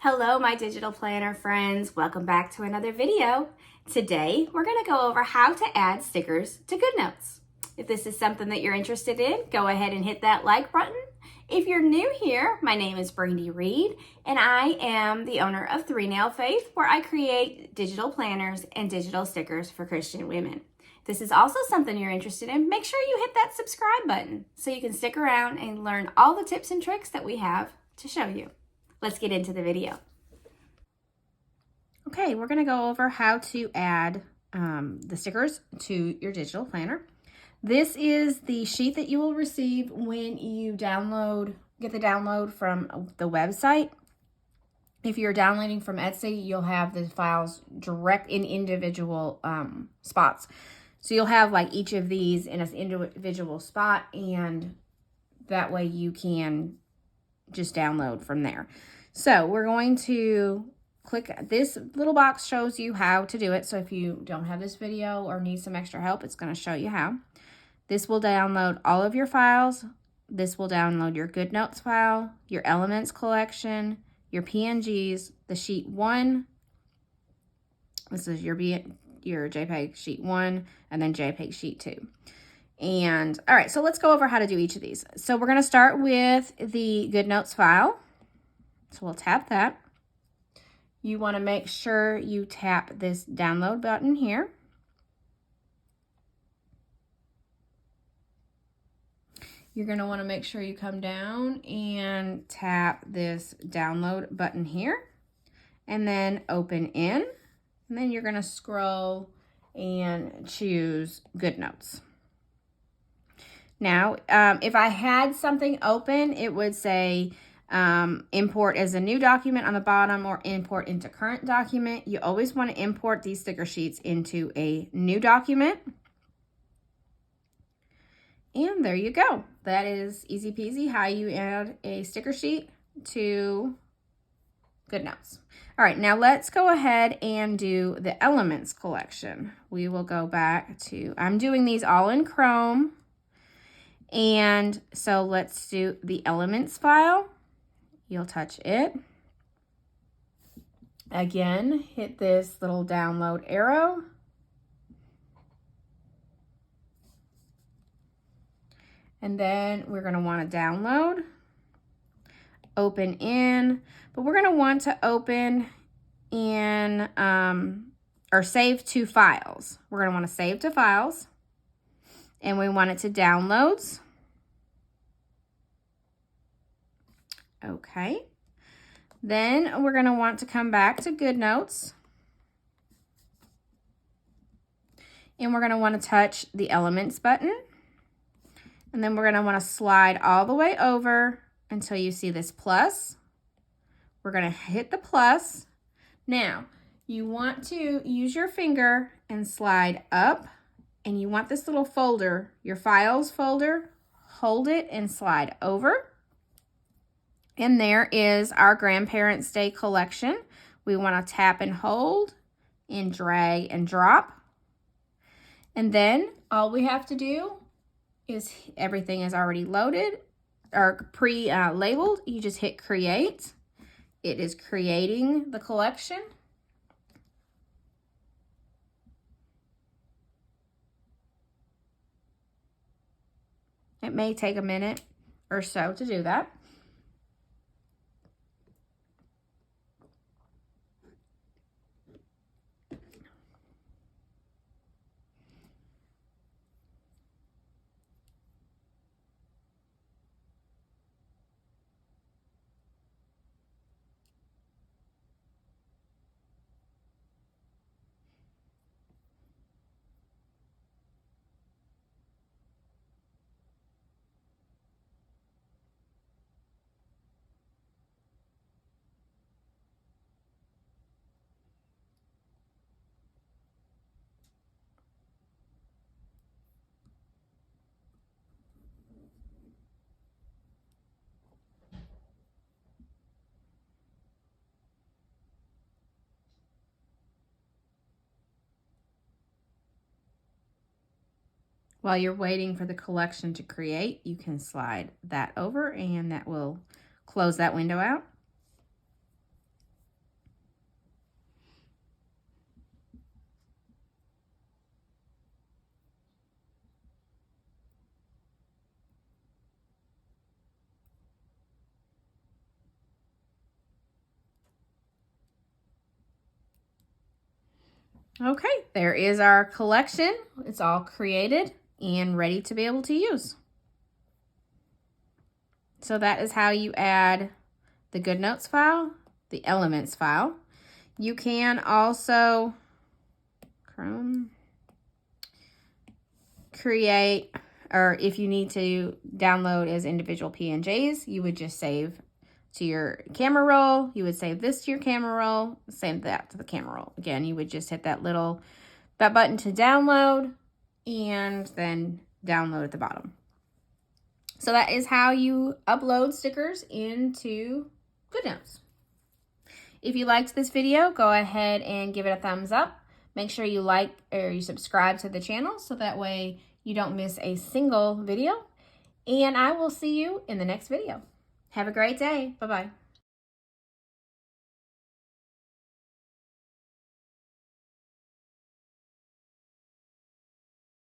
Hello, my digital planner friends. Welcome back to another video. Today, we're going to go over how to add stickers to GoodNotes. If this is something that you're interested in, go ahead and hit that like button. If you're new here, my name is Brandi Reed, and I am the owner of 3 Nail Faith, where I create digital planners and digital stickers for Christian women. If this is also something you're interested in, make sure you hit that subscribe button so you can stick around and learn all the tips and tricks that we have to show you. Let's get into the video. Okay, we're going to go over how to add the stickers to your digital planner. This is the sheet that you will receive when you get the download from the website. If you're downloading from Etsy, you'll have the files direct in individual spots. So you'll have like each of these in an individual spot, and that way you can just download from there. So we're going to click this little box, shows you how to do it. So if you don't have this video or need some extra help, it's going to show you how. This will download all of your files. This will download your GoodNotes file, your Elements collection, your PNGs, the sheet 1. This is your JPEG sheet 1, and then JPEG sheet 2. And all right, so let's go over how to do each of these. So we're going to start with the GoodNotes file. So we'll tap that. You want to make sure you tap this download button here. You're going to want to make sure you come down and tap this download button here, and then open in. And then you're going to scroll and choose GoodNotes. Now, if I had something open, it would say import as a new document on the bottom or import into current document. You always want to import these sticker sheets into a new document. And there you go. That is easy peasy how you add a sticker sheet to GoodNotes. All right, now let's go ahead and do the Elements collection. We will go back to, I'm doing these all in Chrome. And so let's do the Elements file. You'll touch it. Again, hit this little download arrow. And then we're going to want to download, open in, but we're going to want to open in or save to files. We're going to want to save to files, and we want it to downloads. Okay. Then we're going to want to come back to GoodNotes, and we're going to want to touch the Elements button. And then we're going to want to slide all the way over until you see this plus. We're going to hit the plus. Now, you want to use your finger and slide up, and you want this little folder, your files folder, hold it and slide over. And there is our Grandparents' Day collection. We want to tap and hold and drag and drop. And then all we have to do is everything is already loaded or pre-labeled. You just hit create. It is creating the collection. It may take a minute or so to do that. While you're waiting for the collection to create, you can slide that over, and that will close that window out. Okay, there is our collection. It's all created and ready to be able to use. So that is how you add the GoodNotes file, the Elements file. You can also create, or if you need to download as individual PNGs, you would just save to your camera roll. You would save this to your camera roll, save that to the camera roll. Again, you would just hit that button to download and then download at the bottom. So that is how you upload stickers into GoodNotes. If you liked this video, go ahead and give it a thumbs up. Make sure you like or you subscribe to the channel so that way you don't miss a single video. And I will see you in the next video. Have a great day. Bye-bye.